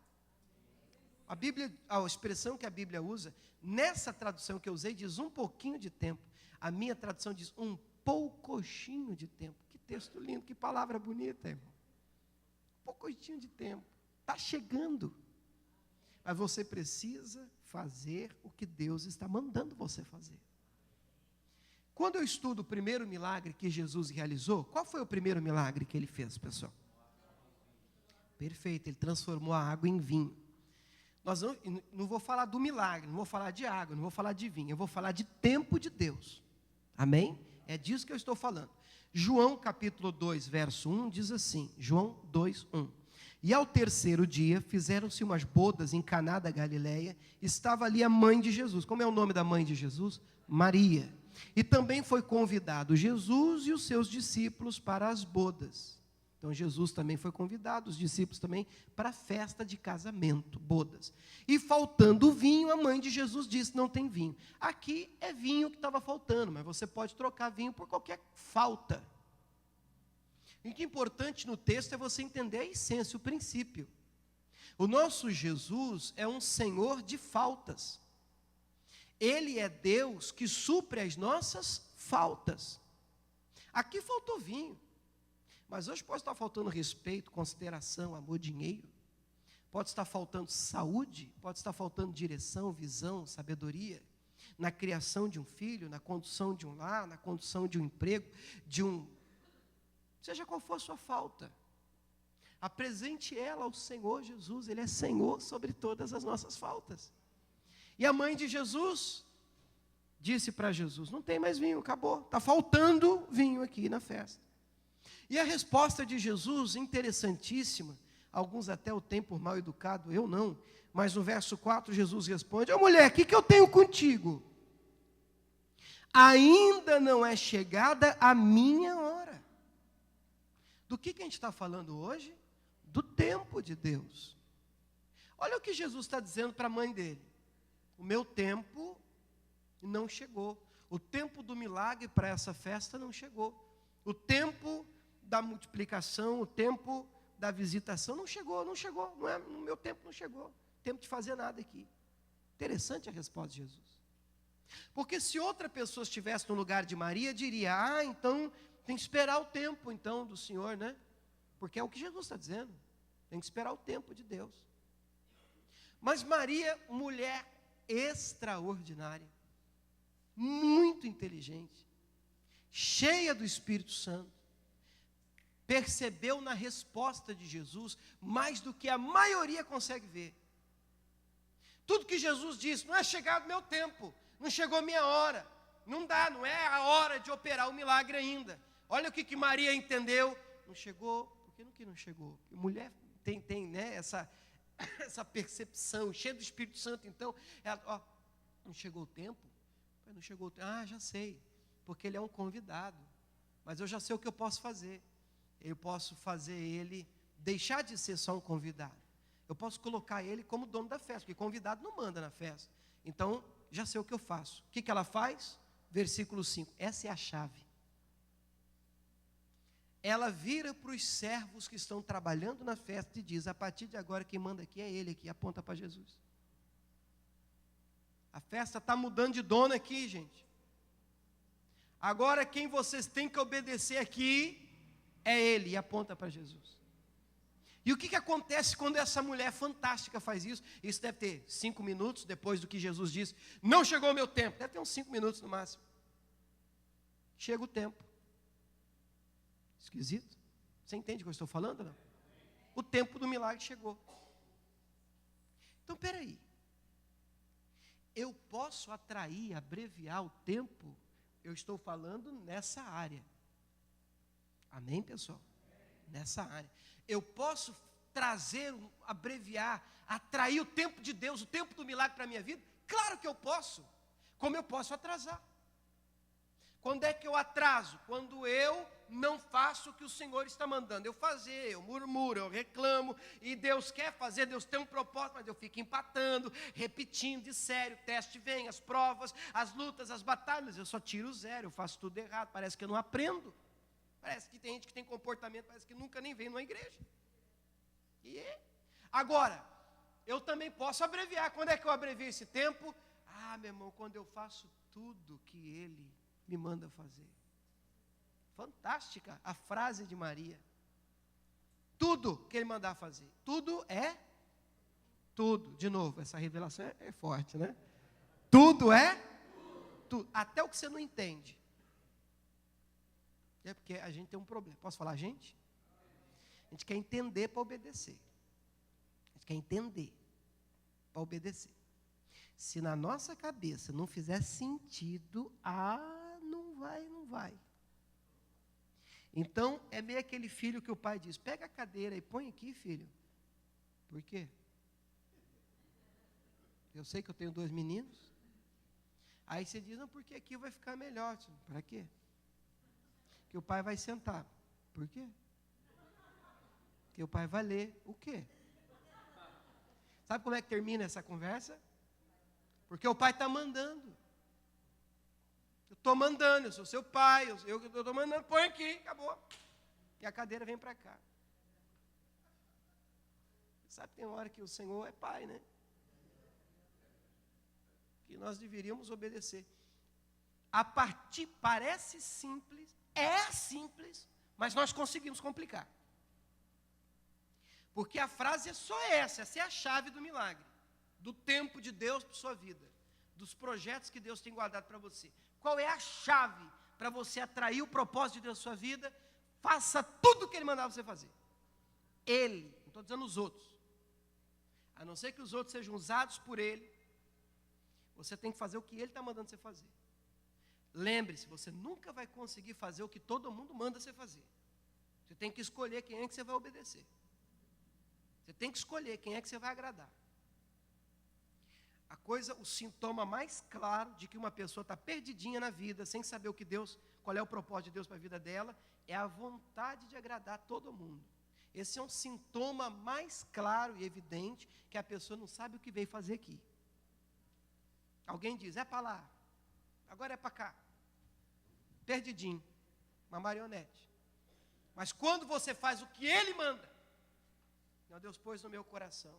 A Bíblia, a expressão que a Bíblia usa, nessa tradução que eu usei, diz um pouquinho de tempo. A minha tradução diz um poucochinho de tempo. Que texto lindo, que palavra bonita, irmão. Um poucochinho de tempo. Está chegando. Mas você precisa fazer o que Deus está mandando você fazer. Quando eu estudo o primeiro milagre que Jesus realizou, qual foi o primeiro milagre que ele fez, pessoal? Perfeito, ele transformou a água em vinho. Nós não vou falar do milagre, não vou falar de água, não vou falar de vinho, eu vou falar de tempo de Deus. Amém? É disso que eu estou falando. João capítulo 2, verso 1, diz assim, João 2, 1. E ao terceiro dia, fizeram-se umas bodas em Caná da Galileia, estava ali a mãe de Jesus. Como é o nome da mãe de Jesus? Maria. E também foi convidado Jesus e os seus discípulos para as bodas. Então, Jesus também foi convidado, os discípulos também, para a festa de casamento, bodas. E faltando vinho, a mãe de Jesus disse, não tem vinho. Aqui é vinho que estava faltando, mas você pode trocar vinho por qualquer falta. E o que é importante no texto é você entender a essência, o princípio. O nosso Jesus é um Senhor de faltas. Ele é Deus que supre as nossas faltas. Aqui faltou vinho. Mas hoje pode estar faltando respeito, consideração, amor, dinheiro. Pode estar faltando saúde, pode estar faltando direção, visão, sabedoria. Na criação de um filho, na condução de um lar, na condução de um emprego, seja qual for a sua falta. Apresente ela ao Senhor Jesus, Ele é Senhor sobre todas as nossas faltas. E a mãe de Jesus disse para Jesus, não tem mais vinho, acabou, está faltando vinho aqui na festa. E a resposta de Jesus, interessantíssima, alguns até o têm por mal educado, eu não, mas no verso 4 Jesus responde, ô mulher, o que eu tenho contigo? Ainda não é chegada a minha hora. Do que a gente está falando hoje? Do tempo de Deus. Olha o que Jesus está dizendo para a mãe dele, o meu tempo não chegou, o tempo do milagre para essa festa não chegou. O tempo da multiplicação, o tempo da visitação não chegou, não é, no meu tempo não chegou. Tempo de fazer nada aqui. Interessante a resposta de Jesus. Porque se outra pessoa estivesse no lugar de Maria, diria, então tem que esperar o tempo então do Senhor, né? Porque é o que Jesus está dizendo. Tem que esperar o tempo de Deus. Mas Maria, mulher extraordinária, muito inteligente, cheia do Espírito Santo, percebeu na resposta de Jesus mais do que a maioria consegue ver. Tudo que Jesus disse, não é chegado meu tempo, não chegou minha hora, não dá, não é a hora de operar o milagre ainda. Olha o que Maria entendeu, não chegou, por que não chegou? Mulher tem né, essa percepção, cheia do Espírito Santo, então, ela, não chegou o tempo? Não chegou o tempo, já sei, porque ele é um convidado, mas eu já sei o que eu posso fazer. Eu posso fazer ele deixar de ser só um convidado. Eu posso colocar ele como dono da festa, porque convidado não manda na festa. Então, já sei o que eu faço. O que ela faz? Versículo 5. Essa é a chave. Ela vira para os servos que estão trabalhando na festa e diz, a partir de agora quem manda aqui é ele aqui, aponta para Jesus. A festa está mudando de dono aqui, gente. Agora quem vocês têm que obedecer aqui é ele, e aponta para Jesus. E o que acontece quando essa mulher fantástica faz isso? Isso deve ter 5 minutos depois do que Jesus disse. Não chegou o meu tempo. Deve ter uns 5 minutos no máximo. Chega o tempo. Esquisito? Você entende o que eu estou falando, não? O tempo do milagre chegou. Então, peraí. Eu posso atrair, abreviar o tempo? Eu estou falando nessa área. Amém, pessoal? Nessa área. Eu posso trazer, abreviar, atrair o tempo de Deus, o tempo do milagre para a minha vida? Claro que eu posso. Como eu posso atrasar? Quando é que eu atraso? Quando eu não faço o que o Senhor está mandando eu fazer, eu murmuro, eu reclamo, e Deus quer fazer, Deus tem um propósito, mas eu fico empatando, repetindo, de sério, o teste vem, as provas, as lutas, as batalhas, eu só tiro o zero, eu faço tudo errado, parece que eu não aprendo. Parece que tem gente que tem comportamento, parece que nunca nem veio numa igreja. Agora, eu também posso abreviar. Quando é que eu abrevio esse tempo? Meu irmão, quando eu faço tudo que Ele me manda fazer. Fantástica a frase de Maria. Tudo que Ele mandar fazer. Tudo é tudo. De novo, essa revelação é forte, né? Tudo é tudo. Até o que você não entende. É porque a gente tem um problema. Posso falar, gente? A gente quer entender para obedecer. A gente quer entender para obedecer. Se na nossa cabeça não fizer sentido, não vai. Então, é meio aquele filho que o pai diz, pega a cadeira e põe aqui, filho. Por quê? Eu sei que eu tenho 2 meninos. Aí você diz, não, porque aqui vai ficar melhor. Para quê? Que o pai vai sentar. Por quê? Que o pai vai ler o quê? Sabe como é que termina essa conversa? Porque o pai está mandando. Eu estou mandando, eu sou seu pai, eu estou mandando, põe aqui, acabou. E a cadeira vem para cá. Sabe, tem hora que o Senhor é pai, né? Que nós deveríamos obedecer. Parece simples, é simples, mas nós conseguimos complicar. Porque a frase é só essa é a chave do milagre, do tempo de Deus para a sua vida, dos projetos que Deus tem guardado para você. Qual é a chave para você atrair o propósito de Deus na sua vida? Faça tudo o que Ele mandar você fazer. Ele, não estou dizendo os outros. A não ser que os outros sejam usados por Ele, você tem que fazer o que Ele está mandando você fazer. Lembre-se, você nunca vai conseguir fazer o que todo mundo manda você fazer. Você tem que escolher quem é que você vai obedecer. Você tem que escolher quem é que você vai agradar. O sintoma mais claro de que uma pessoa está perdidinha na vida, sem saber qual é o propósito de Deus para a vida dela, é a vontade de agradar todo mundo. Esse é um sintoma mais claro e evidente que a pessoa não sabe o que veio fazer aqui. Alguém diz, é para lá, agora é para cá. Perdidinho. uma marionete. Mas quando você faz o que Ele manda, Deus pôs no meu coração.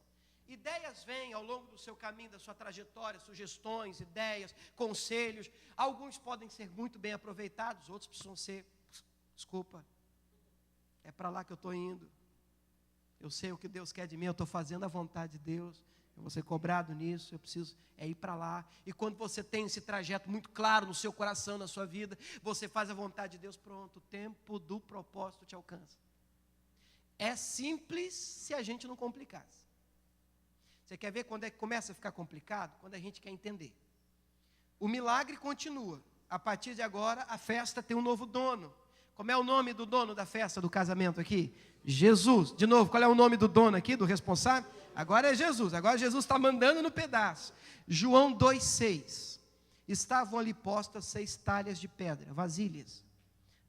Ideias vêm ao longo do seu caminho, da sua trajetória, sugestões, ideias, conselhos. Alguns podem ser muito bem aproveitados, outros precisam ser, desculpa, é para lá que eu estou indo. Eu sei o que Deus quer de mim, eu estou fazendo a vontade de Deus. Eu vou ser cobrado nisso, eu preciso ir para lá. E quando você tem esse trajeto muito claro no seu coração, na sua vida, você faz a vontade de Deus, pronto, o tempo do propósito te alcança. É simples se a gente não complicasse. Você quer ver quando é que começa a ficar complicado? Quando a gente quer entender. O milagre continua. A partir de agora, a festa tem um novo dono. Como é o nome do dono da festa do casamento aqui? Jesus. De novo, qual é o nome do dono aqui, do responsável? Agora é Jesus. Agora Jesus está mandando no pedaço. João 2,6. Estavam ali postas 6 talhas de pedra, vasilhas,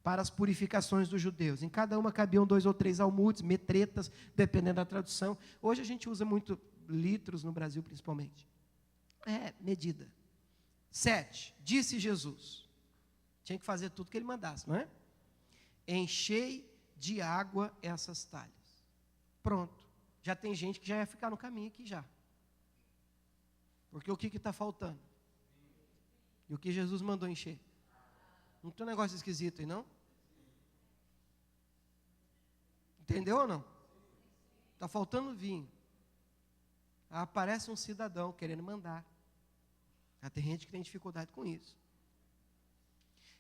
para as purificações dos judeus. Em cada uma cabiam 2 ou 3 almudes, metretas, dependendo da tradução. Hoje a gente usa muito litros no Brasil, principalmente. Medida. 7. Disse Jesus. Tinha que fazer tudo que ele mandasse, não é? Enchei de água essas talhas. Pronto. Já tem gente que já ia ficar no caminho aqui já. Porque o que está faltando? E o que Jesus mandou encher? Não tem um negócio esquisito aí, não? Entendeu ou não? Está faltando vinho. Aparece um cidadão querendo mandar. Já tem gente que tem dificuldade com isso.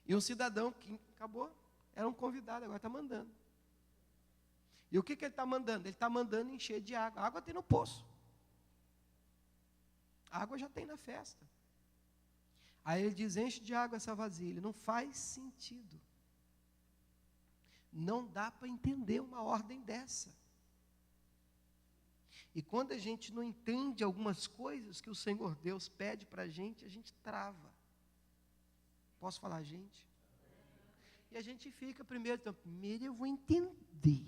E um cidadão que acabou, era um convidado, agora está mandando. E o que ele está mandando? Ele está mandando encher de água. A água tem no poço. A água já tem na festa. Aí ele diz, enche de água essa vasilha. Não faz sentido. Não dá para entender uma ordem dessa. E quando a gente não entende algumas coisas que o Senhor Deus pede para a gente trava. Posso falar, gente? E a gente fica primeiro eu vou entender.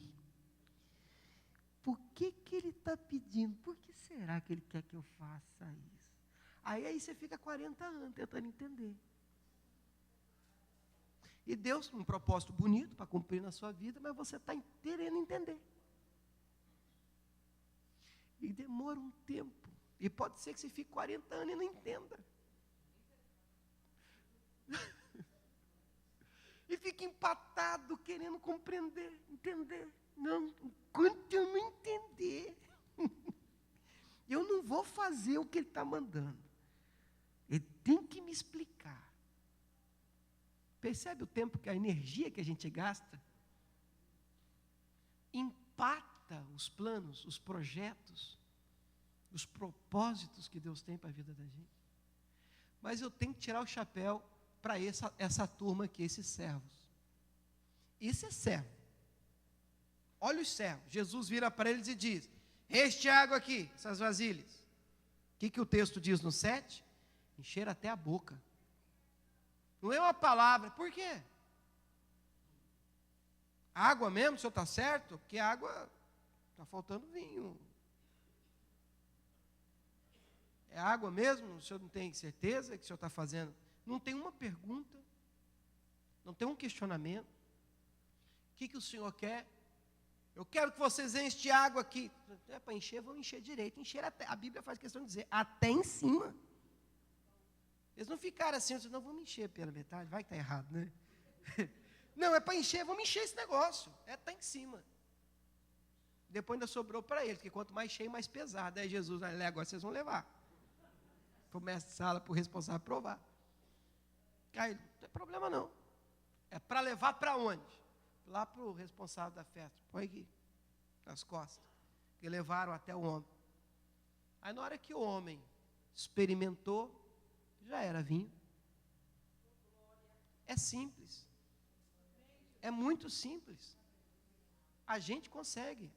Por que ele está pedindo? Por que será que ele quer que eu faça isso? Aí você fica 40 anos tentando entender. E Deus, um propósito bonito para cumprir na sua vida, mas você está querendo entender. E demora um tempo. E pode ser que você fique 40 anos e não entenda. E fica empatado, querendo compreender, entender. Não, enquanto eu não entender, eu não vou fazer o que ele está mandando. Ele tem que me explicar. Percebe o tempo, a energia que a gente gasta? Empata os planos, os projetos, os propósitos que Deus tem para a vida da gente. Mas eu tenho que tirar o chapéu para essa turma aqui, esses servos. Isso é servo. Olha os servos. Jesus vira para eles e diz, enche água aqui, essas vasilhas. O que o texto diz no 7? Encher até a boca. Não é uma palavra. Por quê? Água mesmo, o senhor está certo? Porque água, está faltando vinho. É água mesmo? O senhor não tem certeza que o senhor está fazendo? Não tem uma pergunta. Não tem um questionamento. O que o senhor quer? Eu quero que vocês enchem de água aqui. É para encher, vão encher direito. Encher até, a Bíblia faz questão de dizer, até em cima. Eles não ficaram assim, não, vamos encher pela metade, vai que está errado, né? Não, é para encher, vamos encher esse negócio. Está em cima. Depois ainda sobrou para eles, porque quanto mais cheio, mais pesado. Aí Jesus, agora vocês vão levar. Para o mestre de sala, para o responsável provar. Aí, não tem problema não. É para levar para onde? Lá para o responsável da festa. Põe aqui, nas costas. Que levaram até o homem. Aí na hora que o homem experimentou, já era vinho. É simples. É muito simples. A gente consegue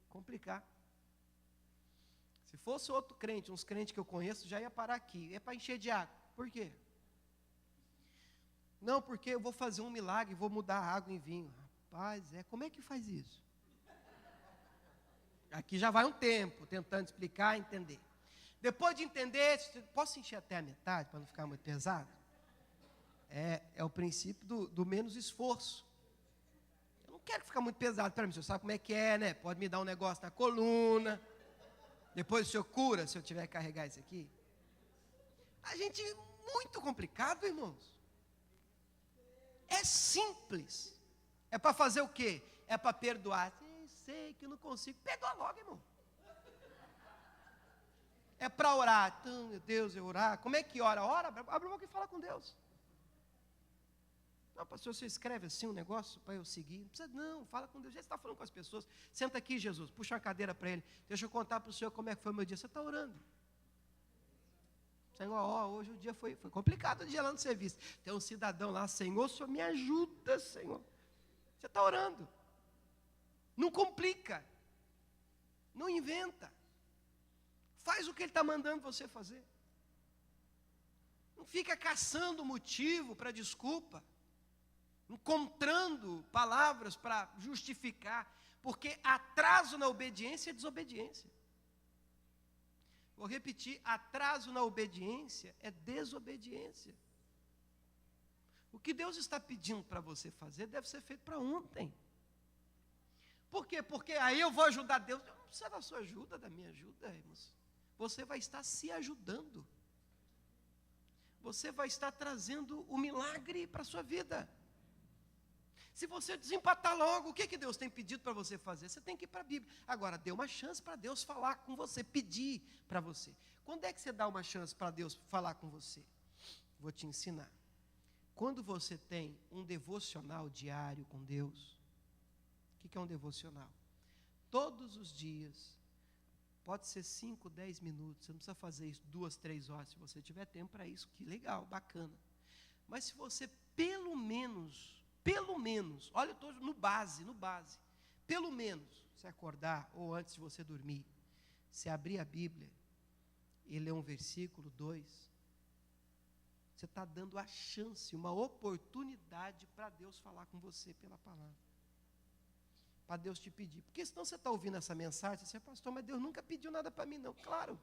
complicar. Se fosse outro crente, uns crentes que eu conheço, já ia parar aqui. É para encher de água. Por quê? Não, porque eu vou fazer um milagre, vou mudar a água em vinho. Rapaz, como é que faz isso? Aqui já vai um tempo, tentando explicar, entender. Depois de entender, posso encher até a metade, para não ficar muito pesado? é o princípio do menos esforço. Eu não quero ficar muito pesado para mim, o senhor sabe como é que é, né? Pode me dar um negócio na coluna, depois o senhor cura se eu tiver que carregar isso aqui. A gente, muito complicado, irmãos. É simples. É para fazer o quê? É para perdoar. Sei que eu não consigo. Perdoa logo, irmão. É para orar. Então, meu Deus, eu orar. Como é que ora? Ora, abre a boca e fala com Deus. Não, pastor, você escreve assim um negócio para eu seguir. Não precisa, não, fala com Deus. Já está falando com as pessoas. Senta aqui, Jesus, puxa uma cadeira para ele. Deixa eu contar para o senhor como é que foi o meu dia. Você está orando. Senhor, hoje o dia foi complicado o dia lá no serviço. Tem um cidadão lá, Senhor, o senhor me ajuda, Senhor. Você está orando. Não complica. Não inventa. Faz o que Ele está mandando você fazer. Não fica caçando motivo para desculpa. Encontrando palavras para justificar. Porque atraso na obediência é desobediência. Vou repetir, atraso na obediência é desobediência. O que Deus está pedindo para você fazer deve ser feito para ontem. Por quê? Porque aí eu vou ajudar Deus. Eu não preciso da sua ajuda, da minha ajuda, irmãos. Você vai estar se ajudando. Você vai estar trazendo o milagre para a sua vida. Se você desempatar logo, o que Deus tem pedido para você fazer? Você tem que ir para a Bíblia. Agora, dê uma chance para Deus falar com você, pedir para você. Quando é que você dá uma chance para Deus falar com você? Vou te ensinar. Quando você tem um devocional diário com Deus, o que é um devocional? Todos os dias, pode ser 5, 10 minutos, você não precisa fazer isso 2, 3 horas, se você tiver tempo para isso, que legal, bacana. Mas se você pelo menos, olha, eu estou no base, pelo menos, se acordar ou antes de você dormir, se abrir a Bíblia e ler um versículo, 2, você está dando a chance, uma oportunidade para Deus falar com você pela palavra. Para Deus te pedir. Porque senão você está ouvindo essa mensagem, você pastor, mas Deus nunca pediu nada para mim não. Claro.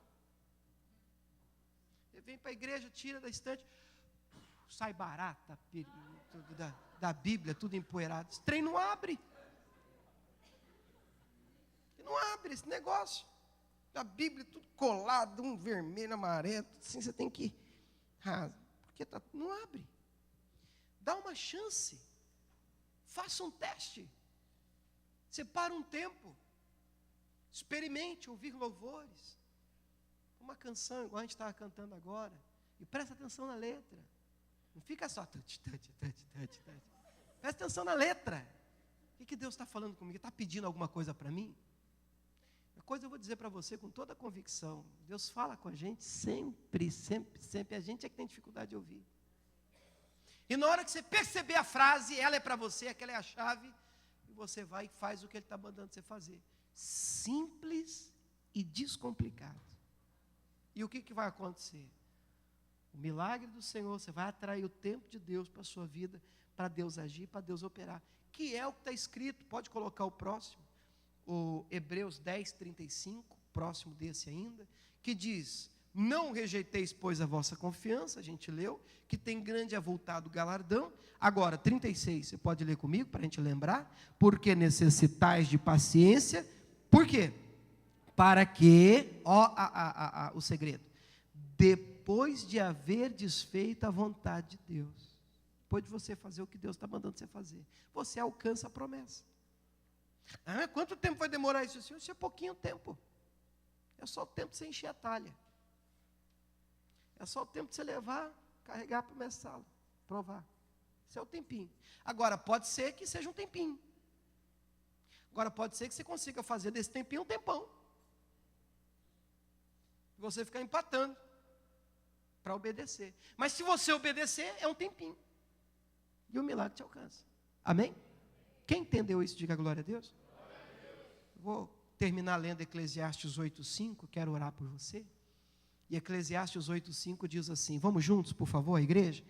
Você vem para a igreja, tira da estante, sai barata da Bíblia, tudo empoeirado. Esse trem não abre. Não abre esse negócio. A Bíblia tudo colado, um vermelho, amarelo, assim você tem que porque não abre. Dá uma chance. Faça um teste. Separa um tempo. Experimente ouvir louvores. Uma canção igual a gente estava cantando agora. E presta atenção na letra. Não fica só. Presta atenção na letra. O que Deus está falando comigo? Está pedindo alguma coisa para mim? Uma coisa eu vou dizer para você com toda a convicção. Deus fala com a gente sempre. A gente é que tem dificuldade de ouvir. E na hora que você perceber a frase, ela é para você, aquela é a chave, e você vai e faz o que Ele está mandando você fazer. Simples e descomplicado. E o que vai acontecer? O milagre do Senhor, você vai atrair o tempo de Deus para a sua vida, para Deus agir, para Deus operar. Que é o que está escrito, pode colocar o próximo, o Hebreus 10, 35, próximo desse ainda, que diz: não rejeiteis, pois, a vossa confiança, a gente leu, que tem grande e avultado galardão. Agora, 36, você pode ler comigo, para a gente lembrar, porque necessitais de paciência, por quê? Para que, o segredo, depois de haver desfeito a vontade de Deus, depois de você fazer o que Deus está mandando você fazer, você alcança a promessa. Quanto tempo vai demorar isso? Isso é pouquinho tempo. É só o tempo de você encher a talha. É só o tempo de você levar, carregar para o mestre sala, provar. Esse é o tempinho. Agora, pode ser que seja um tempinho. Agora, pode ser que você consiga fazer desse tempinho um tempão. E você ficar empatando para obedecer. Mas se você obedecer, é um tempinho. E o milagre te alcança. Amém? Quem entendeu isso, diga glória a Deus. Vou terminar lendo Eclesiastes 8:5, quero orar por você. E Eclesiastes 8:5 diz assim, vamos juntos, por favor, a igreja?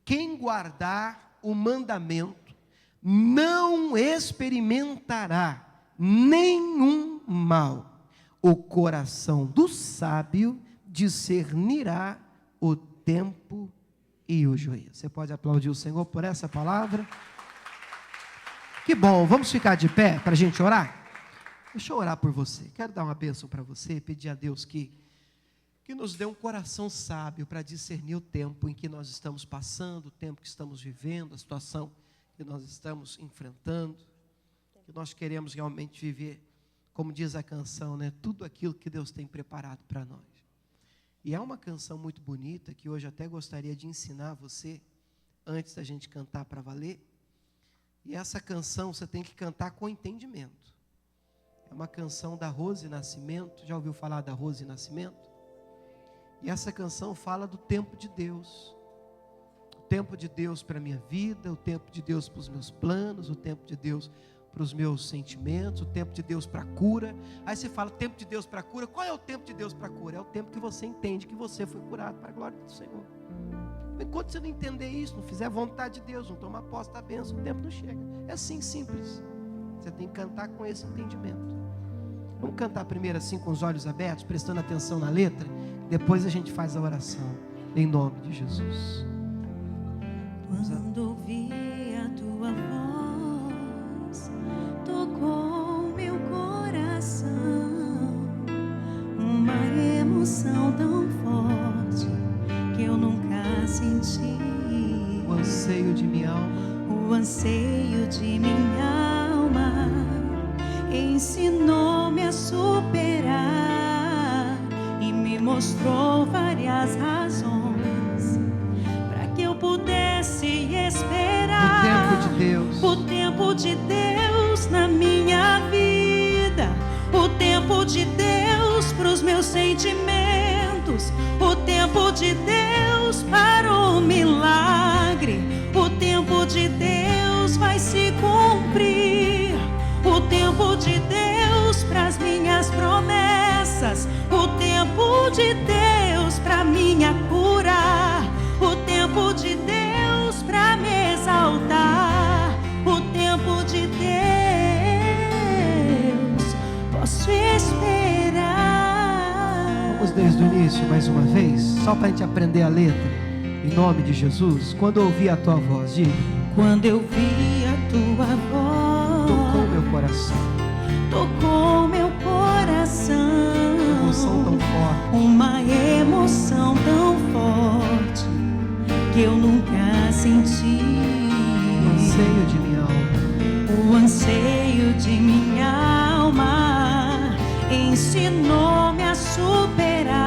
Quem guardar o mandamento não experimentará nenhum mal. O coração do sábio discernirá o tempo e o juízo. Você pode aplaudir o Senhor por essa palavra? Que bom, vamos ficar de pé para a gente orar? Deixa eu orar por você. Quero dar uma bênção para você, pedir a Deus que nos dê um coração sábio para discernir o tempo em que nós estamos passando, o tempo que estamos vivendo, a situação que nós estamos enfrentando, que nós queremos realmente viver, como diz a canção, né? Tudo aquilo que Deus tem preparado para nós. E é uma canção muito bonita, que hoje até gostaria de ensinar você, antes da gente cantar para valer. E essa canção você tem que cantar com entendimento. É uma canção da Rose Nascimento. Já ouviu falar da Rose Nascimento? E essa canção fala do tempo de Deus. O tempo de Deus para a minha vida, o tempo de Deus para os meus planos, o tempo de Deus para os meus sentimentos, o tempo de Deus para a cura. Aí você fala, tempo de Deus para a cura. Qual é o tempo de Deus para a cura? É o tempo que você entende que você foi curado para a glória do Senhor. Enquanto você não entender isso, não fizer a vontade de Deus, não tomar posse da bênção, o tempo não chega. É assim, simples. Você tem que cantar com esse entendimento. Vamos cantar primeiro assim, com os olhos abertos, prestando atenção na letra. Depois a gente faz a oração, em nome de Jesus. Quando ouvi a tua voz, tocou meu coração, uma emoção tão forte que eu nunca senti. O anseio de minha alma, o anseio de minha alma ensinou-me a superar e me mostrou várias razões para que eu pudesse esperar o tempo de Deus, o tempo de Deus na minha vida, o tempo de Deus para os meus sentimentos, o tempo de Deus para o milagre, o tempo de Deus vai se cumprir, o tempo de Deus para as minhas promessas, o tempo de Deus para minha cura, o tempo de Deus para me exaltar, o tempo de Deus posso esperar. Vamos desde o início mais uma vez, só para a gente aprender a letra, em nome de Jesus. Quando eu ouvi a tua voz, diga. Quando eu vi a tua voz, tocou meu coração, tocou meu coração, uma emoção tão forte que eu nunca senti. O anseio de minha alma, o anseio de minha alma ensinou-me a superar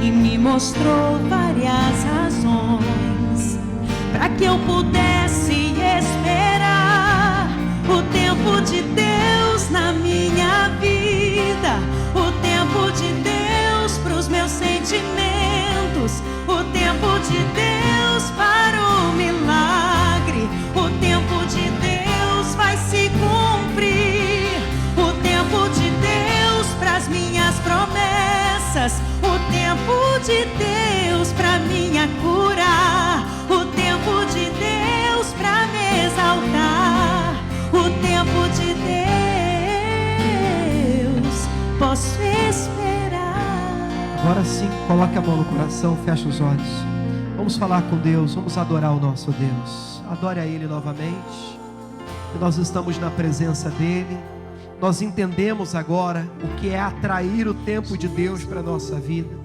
e me mostrou várias razões para que eu pudesse esperar o tempo de Deus na minha vida, o tempo de Deus para os meus sentimentos, o tempo de Deus para o milagre, o tempo de Deus vai se cumprir, o tempo de Deus para as minhas promessas, o tempo de Deus para minha cura, o tempo de Deus para me exaltar, o tempo de Deus posso esperar. Agora sim, coloque a mão no coração, fecha os olhos. Vamos falar com Deus, vamos adorar o nosso Deus. Adore a Ele novamente. Nós estamos na presença dEle. Nós entendemos agora o que é atrair o tempo de Deus para a nossa vida.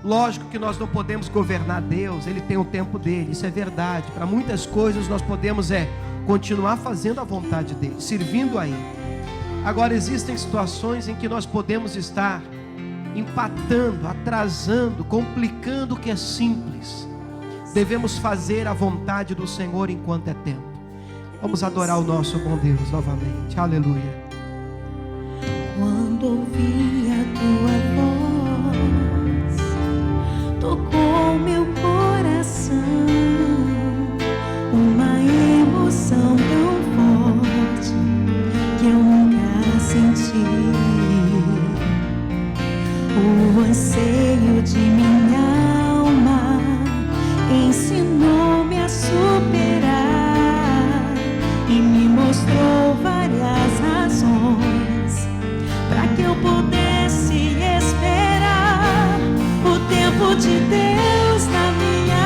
Lógico que nós não podemos governar Deus, Ele tem o tempo dEle, isso é verdade. Para muitas coisas nós podemos continuar fazendo a vontade dEle, servindo a Ele. Agora existem situações em que nós podemos estar empatando, atrasando, complicando o que é simples. Devemos fazer a vontade do Senhor enquanto é tempo. Vamos adorar o nosso bom Deus novamente, aleluia. Quando ouvi a tua voz, tocou meu coração, uma emoção tão forte que eu nunca senti. O anseio de minha alma ensinou-me a superar e me mostrou várias razões para que eu pudesse esperar o tempo de Deus na minha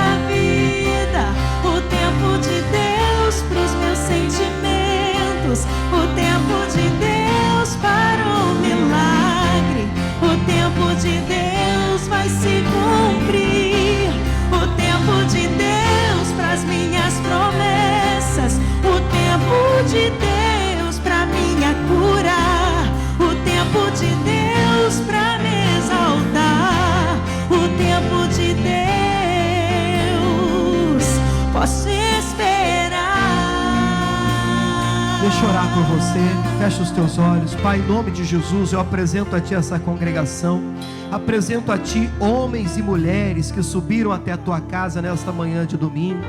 Deixa eu orar por você. Fecha os teus olhos. Pai, em nome de Jesus, eu apresento a Ti essa congregação. Apresento a Ti homens e mulheres que subiram até a Tua casa nesta manhã de domingo.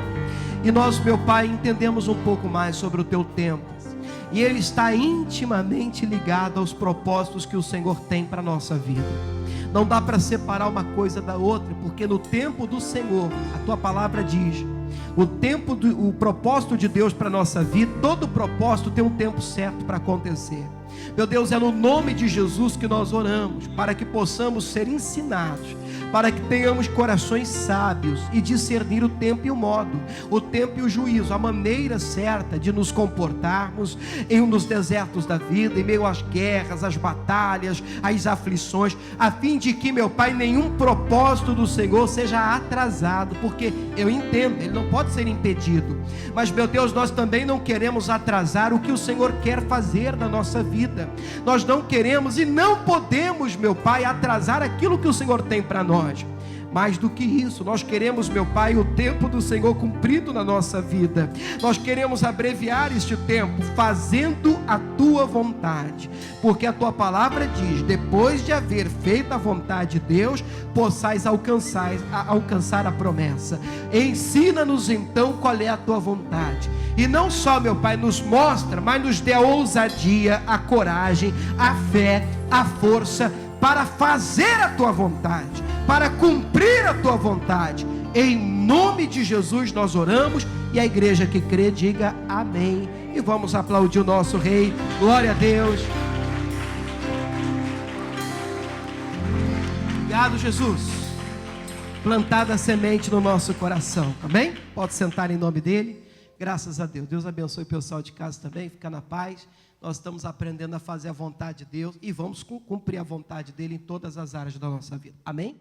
E nós, meu Pai, entendemos um pouco mais sobre o Teu tempo. E ele está intimamente ligado aos propósitos que o Senhor tem para a nossa vida. Não dá para separar uma coisa da outra, porque no tempo do Senhor, a Tua palavra diz, o propósito de Deus para a nossa vida, todo propósito tem um tempo certo para acontecer. Meu Deus, é no nome de Jesus que nós oramos, para que possamos ser ensinados, para que tenhamos corações sábios e discernir o tempo e o modo, o tempo e o juízo, a maneira certa de nos comportarmos em um dos desertos da vida, em meio às guerras, às batalhas, às aflições, a fim de que, meu Pai, nenhum propósito do Senhor seja atrasado, porque eu entendo, ele não pode ser impedido, mas, meu Deus, nós também não queremos atrasar o que o Senhor quer fazer na nossa vida. Nós não queremos e não podemos, meu Pai, atrasar aquilo que o Senhor tem para nós. Mais do que isso, nós queremos, meu Pai, o tempo do Senhor cumprido na nossa vida. Nós queremos abreviar este tempo fazendo a Tua vontade, porque a Tua palavra diz, depois de haver feito a vontade de Deus, possais alcançar a promessa. Ensina-nos então qual é a Tua vontade. E não só, meu Pai, nos mostra, mas nos dê a ousadia, a coragem, a fé, a força para fazer a Tua vontade, para cumprir a Tua vontade. Em nome de Jesus nós oramos, e a igreja que crê diga amém. E vamos aplaudir o nosso Rei. Glória a Deus. Obrigado, Jesus. Plantada a semente no nosso coração, amém? Pode sentar em nome dele. Graças a Deus. Deus abençoe o pessoal de casa também. Fica na paz. Nós estamos aprendendo a fazer a vontade de Deus e vamos cumprir a vontade dele em todas as áreas da nossa vida. Amém?